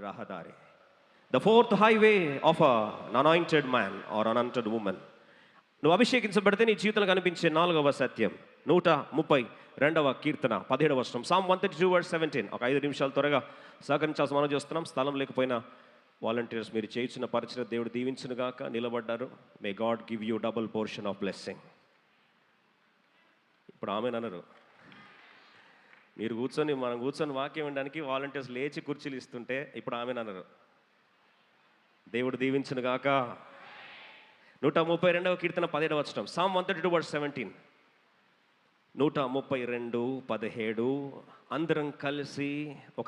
రహదారి. The fourth highway of an anointed man or anointed woman. నువ్వు అభిషేకించబడితే నీ జీవితంలో కనిపించే 4వ సత్యం 132వ కీర్తన 17వ వచనం. Psalm 132:17. ఒక 5 నిమిషాలు త్వరగా సహకరించాల్సి మనం చేస్తున్నాం. స్థలం లేకపోయినా వాలంటీర్స్ మీరు చేయించిన పరిచయ దేవుడు దీవించునుగాక. నిలబడ్డారు. May God give you double portion of blessing. ఇప్పుడు ఆమెనన్నారు. మీరు మనం కూర్చొని వాక్యం వినడానికి వాలంటీర్స్ లేచి కుర్చీలు ఇస్తుంటే ఇప్పుడు ఆమెనన్నారు. దేవుడు దీవించునుగాక. 132వ కీర్తన 17వ వచనం. Psalm 132:17. 132:17. అందరం కలిసి ఒక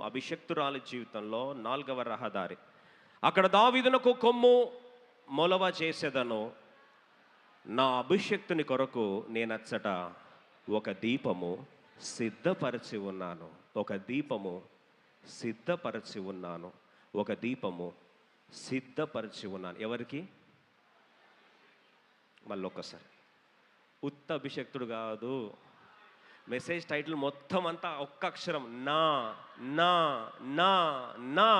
అభిషక్తురాలి జీవితంలో 4వ రహదారి. అక్కడ దావీదునకు కొమ్ము మొలవ చేసేదను, నా అభిషక్తుని కొరకు నేనచ్చట ఒక దీపము సిద్ధపరచి ఉన్నాను. ఒక దీపము సిద్ధపరచి ఉన్నాను. ఒక దీపము సిద్ధపరచి ఉన్నాను. ఎవరికి? మళ్ళీ ఒక్కసారి. ఉత్త అభిషక్తుడు కాదు. మెసేజ్ టైటిల్ మొత్తం అంతా ఒక్క అక్షరం నా నా నా నా.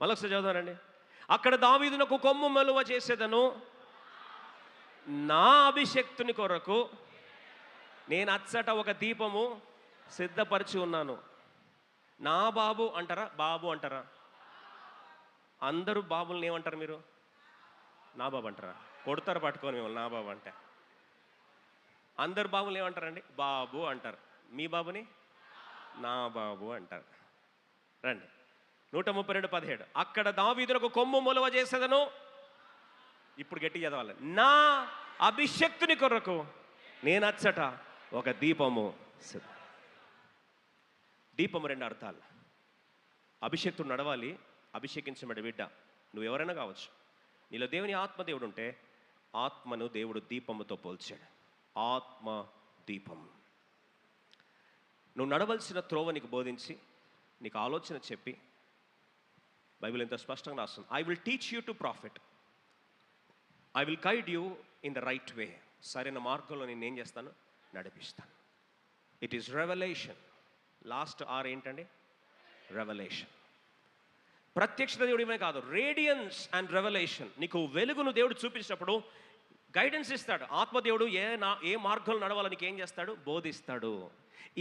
మళ్ళొకసారి చదువుతానండి. అక్కడ దావీదునకు కొమ్ము మొలువ చేసేదను, నా అభిషక్తుని కొరకు నేను అచ్చట ఒక దీపము సిద్ధపరిచి ఉన్నాను. నా బాబు అంటారా? బాబు అంటారా? అందరూ బాబుల్ని ఏమంటారు మీరు? నా బాబు అంటారా? కొడతారు పట్టుకొని మిమ్మల్ని నా బాబు అంటే. అందరు బాబులు ఏమంటారండి? బాబు అంటారు. మీ బాబుని నా బాబు అంటారు. రండి. 132:17. అక్కడ దావీదునకు కొమ్ము మొలవ చేసేదను. ఇప్పుడు గట్టి చదవాలి. నా అభిషక్తుని కొరకు నేనచ్చట ఒక దీపము. దీపము 2 అర్థాలు. అభిషక్తుడు నడవాలి. అభిషేకించబడి బిడ్డ నువ్వు ఎవరైనా కావచ్చు. నీలో దేవుని ఆత్మదేవుడు ఉంటే ఆత్మను దేవుడు దీపముతో పోల్చాడు. ఆత్మ దీపం. నువ్వు నడవలసిన త్రోవ నీకు బోధించి నీకు ఆలోచన చెప్పి బైబిల్ ఎంత స్పష్టంగా రాస్తుంది. I will teach you to profit. I will guide you in the right way. సరైన మార్గంలో నేను ఏం చేస్తాను? నడిపిస్తాను. It is revolution. Last or ఏంటండి? రెవల్యూషన్. ప్రత్యక్షత దేవుడిమే కాదు, రేడియన్స్ అండ్ రెవల్యూషన్. నీకు వెలుగును దేవుడు చూపించినప్పుడు గైడెన్స్ ఇస్తాడు. ఆత్మదేవుడు ఏ మార్గంలో నడవాలని నీకు ఏం చేస్తాడు? బోధిస్తాడు.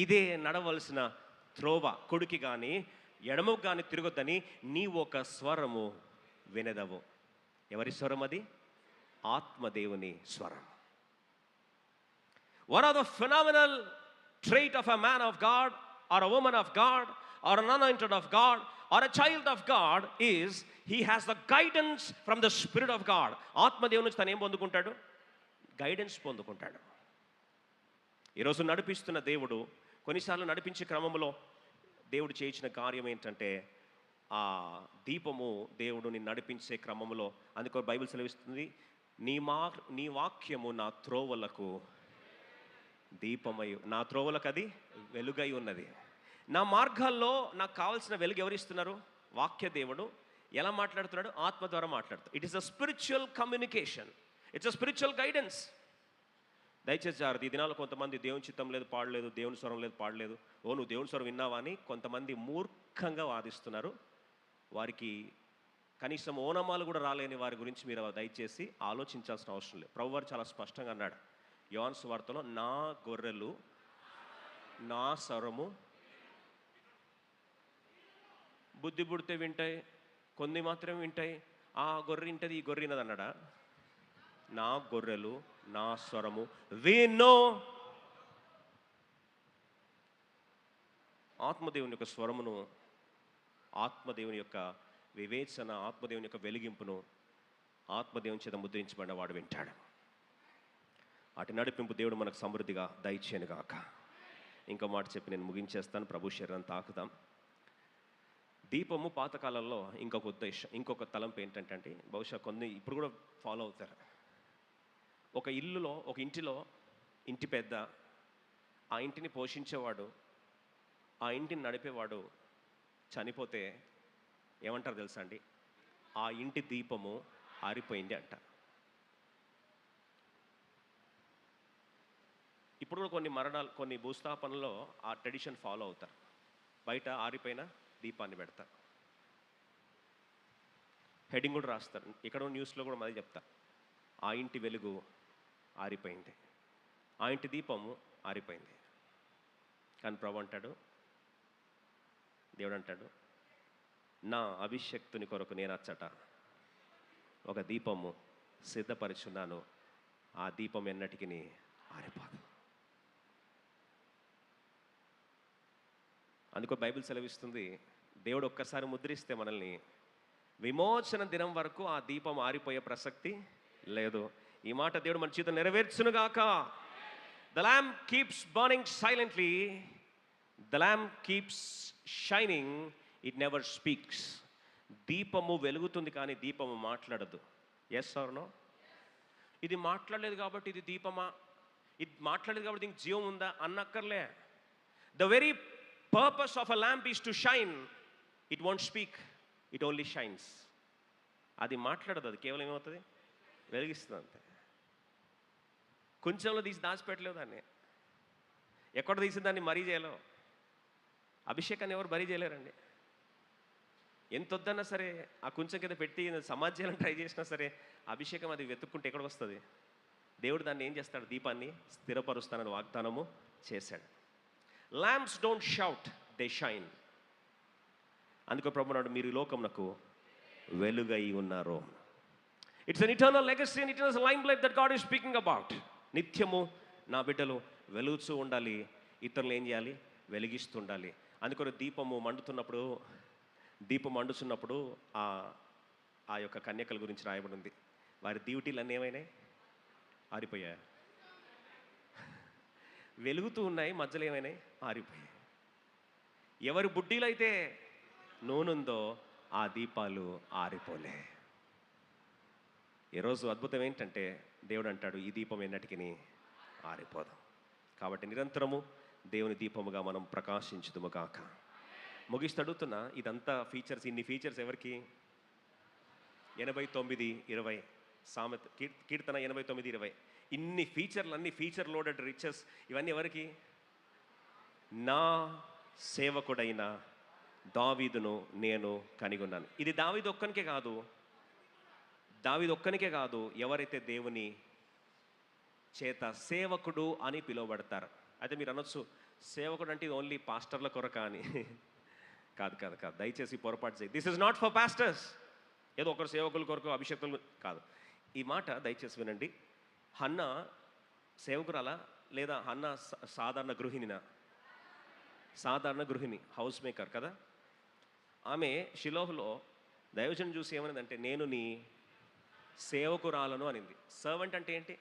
ఇదే నడవలసిన త్రోవ. కుడికి కానీ ఎడమకు కానీ తిరగొద్దని నీ ఒక స్వరము వినదవు. ఎవరి స్వరం అది? ఆత్మదేవుని స్వరం. One of the phenomenal trait of a man of God or a woman of God or an anointed of God or a child of God is he has the guidance from the Spirit of God. ఆత్మదేవుని నుంచి తను ఏం పొందుకుంటాడు? Guidance పొందుకుంటాడు. ఈరోజు నడిపిస్తున్న దేవుడు కొన్నిసార్లు నడిపించే క్రమంలో దేవుడు చేయించిన కార్యం ఏంటంటే ఆ దీపము దేవుడిని నడిపించే క్రమంలో. అందుకో బైబిల్ సెలవిస్తుంది, నీ వాక్యము నా త్రోవలకు దీపమై, నా త్రోవలకు అది వెలుగై ఉన్నది. నా మార్గాల్లో నాకు కావాల్సిన వెలుగు ఎవరిస్తున్నారు? వాక్య దేవుడు. ఎలా మాట్లాడుతున్నాడు? ఆత్మ ద్వారా మాట్లాడుతాడు. It is a spiritual communication. It's a spiritual guidance. దయచేసి జాగ్రత్త. ఈ దినాల్లో కొంతమంది దేవుని చిత్తం లేదు పాడలేదు, దేవుని స్వరం లేదు పాడలేదు. నువ్వు దేవుని స్వరం విన్నావా అని కొంతమంది మూర్ఖంగా వాదిస్తున్నారు. వారికి కనీసం ఓనమాలు కూడా రాలేని వారి గురించి మీరు దయచేసి ఆలోచించాల్సిన అవసరం లేదు. ప్రభువారు చాలా స్పష్టంగా అన్నాడు యోహాను సువార్తలో, నా గొర్రెలు నా స్వరము బుద్ధి పుడితే వింటాయి, కొన్ని మాత్రమే వింటాయి. ఆ గొర్రె వింటది, ఈ గొర్రె వినది అన్నాడా? నా గొర్రెలు నా స్వరము వినో. ఆత్మదేవుని యొక్క స్వరమును, ఆత్మదేవుని యొక్క వివేచన, ఆత్మదేవుని యొక్క వెలిగింపును ఆత్మదేవుని చేత ముద్రించబడిన వాడు వింటాడు. అటు నడిపింపు దేవుడు మనకు సమృద్ధిగా దయచేయనుగాక. ఇంకో మాట చెప్పి నేను ముగించేస్తాను. ప్రభు శరీరాన్ని తాకుదాం. దీపము పాతకాలంలో ఇంకొక ఉద్దేశం, ఇంకొక తలంపు ఏంటంటే, బహుశా కొన్ని ఇప్పుడు కూడా ఫాలో అవుతారు. ఒక ఇంటిలో ఇంటి పెద్ద, ఆ ఇంటిని పోషించేవాడు, ఆ ఇంటిని నడిపేవాడు చనిపోతే ఏమంటారు తెలుసా అండి? ఆ ఇంటి దీపము ఆరిపోయింది అంట. ఇప్పుడు కూడా కొన్ని భూస్థాపనలో ఆ ట్రెడిషన్ ఫాలో అవుతారు. బయట ఆరిపోయిన దీపాన్ని పెడతారు. హెడ్డింగ్ కూడా రాస్తారు. ఇక్కడ న్యూస్లో కూడా మరి చెప్తా, ఆ ఇంటి వెలుగు ఆరిపోయింది, ఆ ఇంటి దీపము ఆరిపోయింది. కానీ ప్రభు అంటాడు, దేవుడు అంటాడు, నా అభిషక్తుని కొరకు నేను అచ్చట ఒక దీపము సిద్ధపరుచున్నాను, ఆ దీపం ఎన్నటికి ఆరిపోదు. అందుకో బైబిల్ సెలవిస్తుంది, దేవుడు ఒక్కసారి ముద్రిస్తే మనల్ని విమోచన దినం వరకు ఆ దీపం ఆరిపోయే ప్రసక్తి లేదు. ఈ మాట దేవుడు మన జీవితం నెరవేర్చునుగాక. The lamp keeps burning silently, the lamp keeps shining, it never speaks. దీపము వెలుగుతుంది కానీ దీపము మాట్లాడదు. Yes or no? ఇది మాట్లాడలేదు కాబట్టి ఇది దీపమా, ఇది మాట్లాడలేదు కాబట్టి దీనికి జీవం ఉందా అన్నక్కర్లే. The very purpose of a lamp is to shine. It won't speak, it only shines. అది మాట్లాడదు, అది కేవలం ఏమవుతుంది, వెలిగిస్తుంది అంతే. కొంచెంలో తీసి దాచిపెట్టలేవు దాన్ని, ఎక్కడ తీసి దాన్ని మరీ చేయలేవు. అభిషేకాన్ని ఎవరు మరీ చేయలేరండి. ఎంత వద్దన్నా సరే ఆ కొంచెం కింద పెట్టి సమాజాలను ట్రై చేసినా సరే అభిషేకం అది వెతుక్కుంటే ఎక్కడికి వస్తుంది. దేవుడు దాన్ని ఏం చేస్తాడు, దీపాన్ని స్థిరపరుస్తానని వాగ్దానము చేశాడు. Lamps don't shout, they shine. అందుకే ప్రభు అన్నాడు, మీరు ఈ లోకమునకు వెలుగై ఉన్నారు. It's an eternal legacy and eternal limelight that God is speaking about. నిత్యము నా బిడ్డలు వెలుగుతూ ఉండాలి, ఇతరులు ఏం చేయాలి, వెలిగిస్తుండాలి. అందుకని దీపము మండుతున్నప్పుడు, దీపం మండుతున్నప్పుడు ఆ యొక్క కన్యకల గురించి రాయబడి ఉంది. వారి డ్యూటీలు అన్నీ ఏమైనాయి, ఆరిపోయాయి. వెలుగుతూ ఉన్నాయి, మధ్యలో ఏమైనాయి, ఆరిపోయాయి. ఎవరి బుడ్డీలో అయితే నూనెందో ఆ దీపాలు ఆరిపోలే. ఈరోజు అద్భుతం ఏంటంటే దేవుడు అంటాడు, ఈ దీపం ఎన్నటికి ఆరిపోదు. కాబట్టి నిరంతరము దేవుని దీపముగా మనం ప్రకాశించుదుము కాక. ముగిస్తూ అడుగుతున్నా, ఇదంతా ఫీచర్స్, ఇన్ని ఫీచర్స్ ఎవరికి? 89:20 సామెత, కీర్తన 89:20. ఇన్ని ఫీచర్లు, అన్ని ఫీచర్ లోడెడ్ రిచెస్, ఇవన్నీ ఎవరికి? నా సేవకుడైన దావీదును నేను కనిగొన్నాను. ఇది దావీదు ఒక్కనికే కాదు, ఎవరైతే దేవుని చేత సేవకుడు అని పిలువబడతారు. అయితే మీరు అనొచ్చు, సేవకుడు అంటే ఇది ఓన్లీ పాస్టర్ల కొరక అని. కాదు కాదు కాదు, దయచేసి పొరపాటు చేయి. This is not for pastors. ఏదో ఒకరు సేవకుల కొరకు, అభిషేకులు కాదు. ఈ మాట దయచేసి వినండి. హన్న సేవకురాలా లేదా హన్న సాధారణ గృహిణినా? సాధారణ గృహిణి, హౌస్ మేకర్ కదా. ఆమె షిలోహులో దైవజనం చూసి ఏమనిందంటే, నేను నీ సేవకురాలను అనింది. సర్వెంట్ అంటే ఏంటి?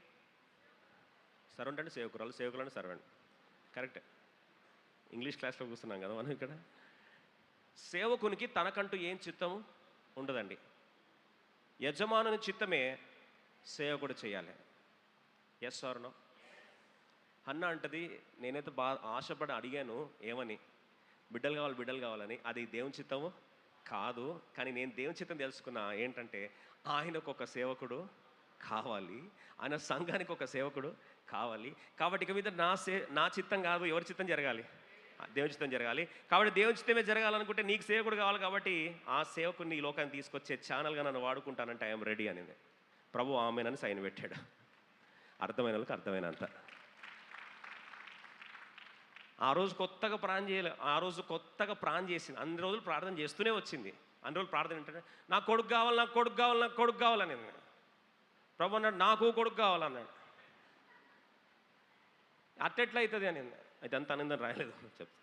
సర్వెంట్ అంటే సేవకురాలు, సేవకులు అంటే సర్వెంట్. కరెక్టే. ఇంగ్లీష్ క్లాస్లో కూర్చున్నాం కదా మనం ఇక్కడ. సేవకునికి తనకంటూ ఏం చిత్తము ఉండదండి. యజమానుని చిత్తమే సేవకుడు చేయాలి. Yes or no? అన్న అంటది, నేనైతే బాగా ఆశపడి అడిగాను, ఏమని, బిడ్డలు కావాలని. అది దేవుని చిత్తము కాదు. కానీ నేను దేవుని చిత్తం తెలుసుకున్నా ఏంటంటే, ఆయనకు ఒక సేవకుడు కావాలి, ఆయన సంఘానికి ఒక సేవకుడు కావాలి. కాబట్టి ఇక మీద నా చిత్తం కాదు, ఎవరి చిత్తం జరగాలి? దేవుని చిత్తం జరగాలి. కాబట్టి దేవుని చిత్తమే జరగాలనుకుంటే నీకు సేవకుడు కావాలి. కాబట్టి ఆ సేవకుడిని ఈ లోకాన్ని తీసుకొచ్చే ఛానల్గా నన్ను వాడుకుంటానంటే ఐఎమ్ రెడీ అనింది. ప్రభు ఆమెనని సైన్ పెట్టాడు. అర్థమైన వాళ్ళకి అర్థమైనంత. ఆ రోజు కొత్తగా ప్రార్థన చేసింది. అన్ని రోజులు ప్రార్థన చేస్తూనే వచ్చింది. అన్ని రోజులు ప్రార్థన ఏంటంటే, నాకు కొడుకు కావాలని. ప్రభు అన్నాడు, నాకు కొడుకు కావాలన్నాడు. అట్టెట్లా అవుతుంది అని. అయితే అంత ఆనందం రాయలేదు చెప్తా.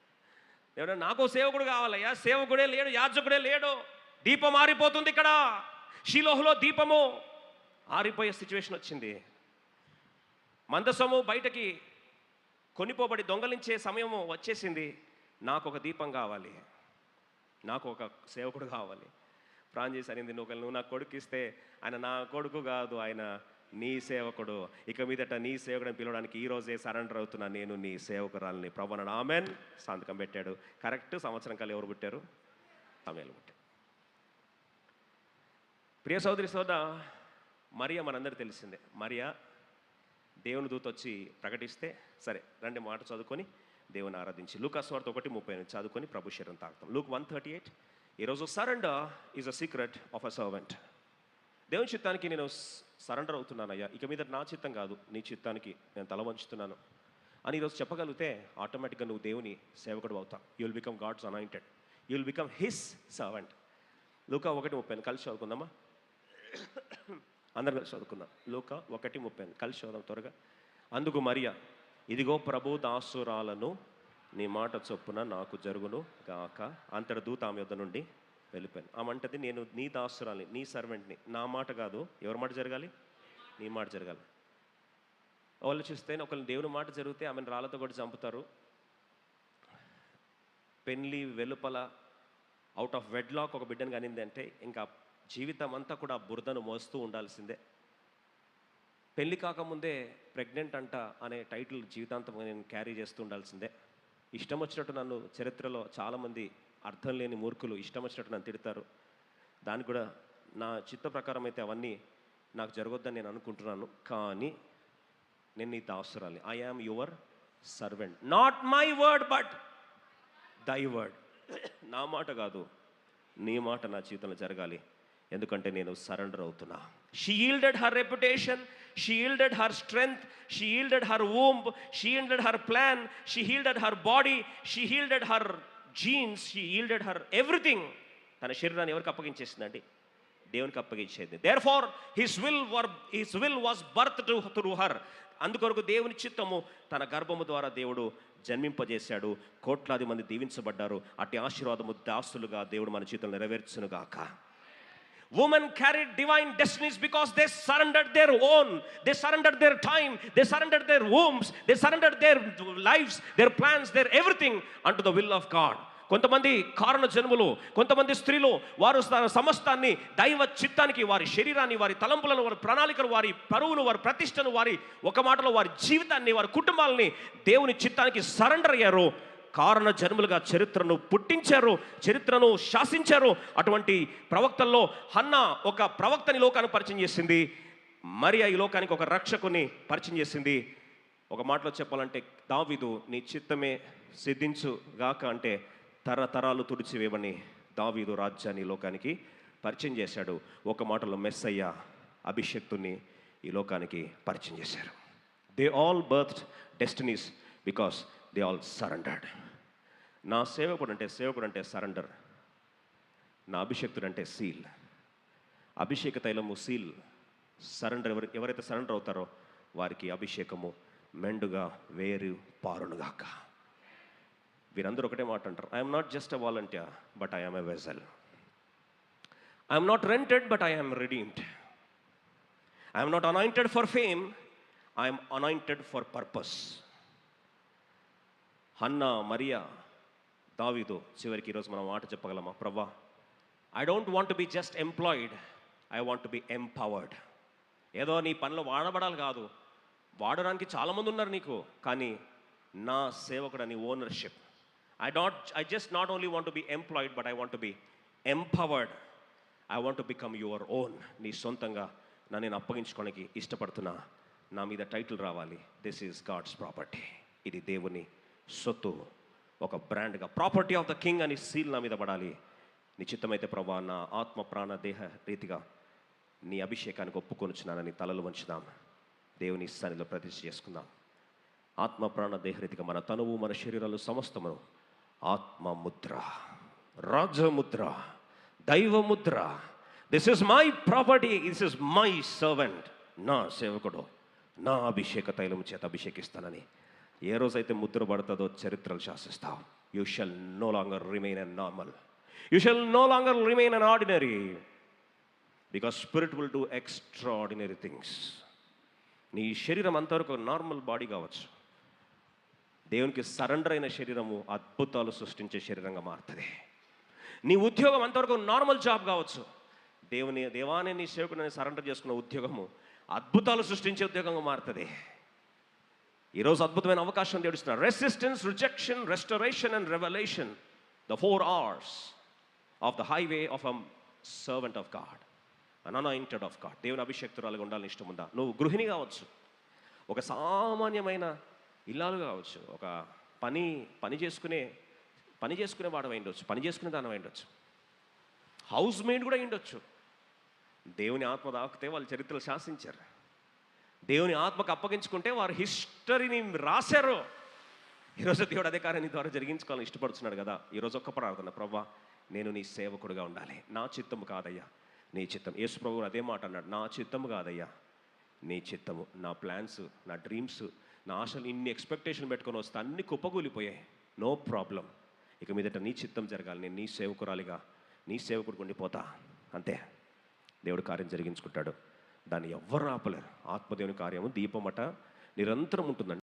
ఎవరైనా నాకు సేవకుడు కావాలయ్యా, సేవకుడే లేడు, యాజకుడే లేడు, దీపం ఆరిపోతుంది. ఇక్కడ షిలోహులో దీపము ఆరిపోయే సిచ్యువేషన్ వచ్చింది. మందసము బయటకి కొనిపోబడి దొంగలించే సమయము వచ్చేసింది. నాకు ఒక దీపం కావాలి, నాకు ఒక సేవకుడు కావాలి. ప్రార్థన చేసి అనింది, నువ్వు నా కొడుకు ఇస్తే ఆయన నా కొడుకు కాదు, ఆయన నీ సేవకుడు. ఇక మీదట నీ సేవకుడిని పిలవడానికి ఈరోజే సరెండర్ అవుతున్నా, నేను నీ సేవకురాలని. ప్రభు అన్నాడు, ఆమెన్. సంతకం పెట్టాడు. కరెక్ట్ సంవత్సరం కాలం ఎవరు పుట్టారు? సమయాలు పుట్టారు. ప్రియ సోదరి మరియా మనందరూ తెలిసిందే. మరియా దేవుని దూత వచ్చి ప్రకటిస్తే, సరే రండి మాట చదువుకొని దేవుని ఆరాధించి లూకా సువార్త 1:30 చదువుకొని ప్రభు శరీరం తాగుతాం. Luke 1:38. ఈరోజు surrender is a secret of a servant. దేవుని చిత్తానికి నేను సరెండర్ అవుతున్నానయ్యా, ఇక మీద నా చిత్తం కాదు నీ చిత్తానికి నేను తల వంచుతున్నాను అని ఈరోజు చెప్పగలిగితే ఆటోమేటిక్గా నువ్వు దేవుని సేవకుడు అవుతావు. You will become God's anointed, you will become his servant. లూకా 1:30 కలిసి చదువుకుందామా? అందరం కలిసి చదువుకుందాం. లూకా 1:30 కలిసి చదువుదాం త్వరగా. అందుకు మరియా, ఇదిగో ప్రభు దాసురాలను, నీ మాట చొప్పున నాకు జరుగును గాక. అంతటి దూత ఆమె యొద్ద నుండి వెళ్ళిపోయాను. ఆమంటది, నేను నీ దాసురాలి, నీ సర్వెంట్ని, నా మాట కాదు, ఎవరి మాట జరగాలి? నీ మాట జరగాలి. వాళ్ళు చూస్తే ఒకళ్ళు దేవుని మాట జరిగితే ఆమెను రాళ్ళతో కూడా చంపుతారు. పెళ్ళి వెలుపల అవుట్ ఆఫ్ వెడ్లాక్ ఒక బిడ్డను కానింది అంటే ఇంకా జీవితం అంతా కూడా బురదను మోస్తూ ఉండాల్సిందే. పెళ్ళి కాకముందే ప్రెగ్నెంట్ అంట అనే టైటిల్ జీవితాంతం నేను క్యారీ చేస్తూ ఉండాల్సిందే. ఇష్టం వచ్చినట్టు నన్ను చరిత్రలో చాలామంది అర్థం లేని మూర్ఖులు ఇష్టం వచ్చినట్టు నన్ను తిడతారు. దానికి కూడా నా చిత్త ప్రకారం అయితే అవన్నీ నాకు జరగొద్దని నేను అనుకుంటున్నాను. కానీ నేను నీ దాసురాలి. I am your servant, not my word but thy word. నా మాట కాదు, నీ మాట నా జీవితంలో జరగాలి, ఎందుకంటే నేను సరెండర్ అవుతున్నా. She yielded her reputation, she yielded her strength, she yielded her womb, she yielded her plan, she yielded her body, she yielded her genes, she yielded her everything. తన శరీరాన్ని ఎవరికి అప్పగించేసిందండి? దేవునికి అప్పగించేది. Therefore his will was birthed through her. అందుకొరకు దేవుని చిత్తము తన గర్భము ద్వారా దేవుడు జన్మింపజేశాడు. కోట్లాది మంది దీవించబడ్డారు. అట్టి ఆశీర్వాదము దాసులుగా దేవుడు మన జీవితంలో నెరవేర్చునుగాక. Women carried divine destinies because they surrendered their own. They surrendered their time. They surrendered their wombs. They surrendered their lives, their plans, their everything unto the will of God. కొంతమంది కారణ జన్ములు, కొంతమంది స్త్రీలు వారు సమస్తాన్ని దైవ చిత్తానికి, వారి శరీరాన్ని, వారి తలంపులను, వారి ప్రణాళికలు, వారి పరువును, వారి ప్రతిష్టను, వారి ఒక మాటలో వారి జీవితాన్ని, వారి కుటుంబాలని దేవుని చిత్తానికి సరెండర్ అయ్యారు. కారణ జన్ములుగా చరిత్రను పుట్టించారు, చరిత్రను శాసించారు. అటువంటి ప్రవక్తల్లో హన్నా ఒక ప్రవక్తని లోకానికి పరిచయం చేసింది. మరియా ఈ లోకానికి ఒక రక్షకుని పరిచయం చేసింది. ఒక మాటలో చెప్పాలంటే దావీదు, నీ చిత్తమే సిద్ధించు గాక అంటే తరతరాలు తుడిచివేవని దావీదు రాజ్యాన్ని లోకానికి పరిచయం చేశాడు. ఒక మాటలో మెస్సయ్య అభిషేక్తుని ఈ లోకానికి పరిచయం చేశారు. They all birth Destiny's because they all surrendered. నా సేవకుడు అంటే సరెండర్. నా అభిషేక్తుడు అంటే సీల్. అభిషేక తైలము సీల్. సరెండర్ ఎవరైతే సరెండర్ అవుతారో వారికి అభిషేకము మెండుగా వేరు పారునుగాక. వీరందరూ ఒకటే మాట అంటారు, I'm not just a volunteer but I'm a vessel. I'm not rented but I'm redeemed. I'm not anointed for fame, I'm anointed for purpose. Hannah, Mariya, దావీదు చివరికి ఈరోజు మనం మాట చెప్పగలమా? ప్రవ్వా, I don't want to be just employed, I want to be empowered. ఏదో నీ పనిలో వాడబడాలి కాదు, వాడడానికి చాలామంది ఉన్నారు నీకు, కానీ నా సేవకుడు నీ ownership. I just not only want to be employed, but I want to be empowered. I want to become your own. నీ సొంతంగా నన్ను నేను అప్పగించుకోవడానికి ఇష్టపడుతున్నా. నా మీద టైటిల్ రావాలి, దిస్ ఈజ్ గాడ్స్ ప్రాపర్టీ. ఇది దేవుని సొత్తు, ఒక బ్రాండ్గా ప్రాపర్టీ ఆఫ్ ద కింగ్ అని సీల్ నా మీద పడాలి. నీ చిత్తమైతే ప్రభా, నా ఆత్మ ప్రాణ దేహ రీతిగా నీ అభిషేకానికి ఒప్పుకొనుచున్నానని తలలు వంచుదాం. దేవుని సన్నిధిలో ప్రతిష్ఠ చేసుకుందాం. ఆత్మ ప్రాణ దేహరీతిగా మన తనువు, మన శరీరాలు సమస్తమును ఆత్మ ముద్ర, రాజముద్ర, దైవముద్ర. This is my property, this is my servant. నా సేవకుడు నా అభిషేక తైలం చేత అభిషేకిస్తానని ఏ రోజైతే ముద్ర పడుతుందో చరిత్రలు శాసిస్తావు. You shall no longer remain an normal, you shall no longer remain an ordinary, because spirit will do extraordinary things. నీ శరీరం అంతవరకు నార్మల్ బాడీ కావచ్చు, దేవునికి సరెండర్ అయిన శరీరము అద్భుతాలు సృష్టించే శరీరంగా మారుతుంది. నీ ఉద్యోగం అంతవరకు నార్మల్ జాబ్ కావచ్చు, దేవాన్ని నీ సేవకుని సరెండర్ చేసుకున్న ఉద్యోగము అద్భుతాలు సృష్టించే ఉద్యోగంగా మారుతుంది. ఈరోజు అద్భుతమైన అవకాశం దేవుడిస్తున్నారు. Resistance, rejection, restoration and revolution, the 4 hours of the highway of a servant of God, an anointed of God. దేవుని అభిషేక్తురాలుగా ఉండాలని ఇష్టం ఉందా? నువ్వు గృహిణి కావచ్చు, ఒక సామాన్యమైన ఇల్లాలు కావచ్చు, ఒక పని పని చేసుకునే పని చేసుకునేవాడు అయి ఉండొచ్చు, పని చేసుకునే దాని అయి ఉండొచ్చు, హౌస్ మేడ్ కూడా అయి ఉండొచ్చు. దేవుని ఆత్మ తాకితే వాళ్ళ చరిత్రలు శాసించారు. దేవుని ఆత్మకు అప్పగించుకుంటే వారు హిస్టరీని రాశారు. ఈరోజు దేవుడు అదే కార్యాన్ని ద్వారా జరిగించుకోవాలని ఇష్టపడుతున్నాడు కదా. ఈరోజు ఒక్క ప్రార్థన, ప్రభువా నేను నీ సేవకుడుగా ఉండాలి, నా చిత్తము కాదయ్యా నీ చిత్తం. యేసు ప్రభువు అదే మాట అన్నాడు, నా చిత్తము కాదయ్యా నీ చిత్తము. నా ప్లాన్స్, నా డ్రీమ్స్, నా ఆశలు, ఇన్ని ఎక్స్పెక్టేషన్ పెట్టుకొని వస్తే అన్ని కుప్పగూలిపోయాయి. నో ప్రాబ్లం, ఇక మీదట నీ చిత్తం జరగాలి, నేను నీ సేవకురాలిగా నీ సేవకుడికి ఉండిపోతా, అంతే. దేవుడు కార్యం జరిగించుకుంటాడు, దాన్ని ఎవ్వరు ఆపలేరు. ఆత్మదేవుని కార్యము దీపమట నిరంతరం ఉంటుందండి.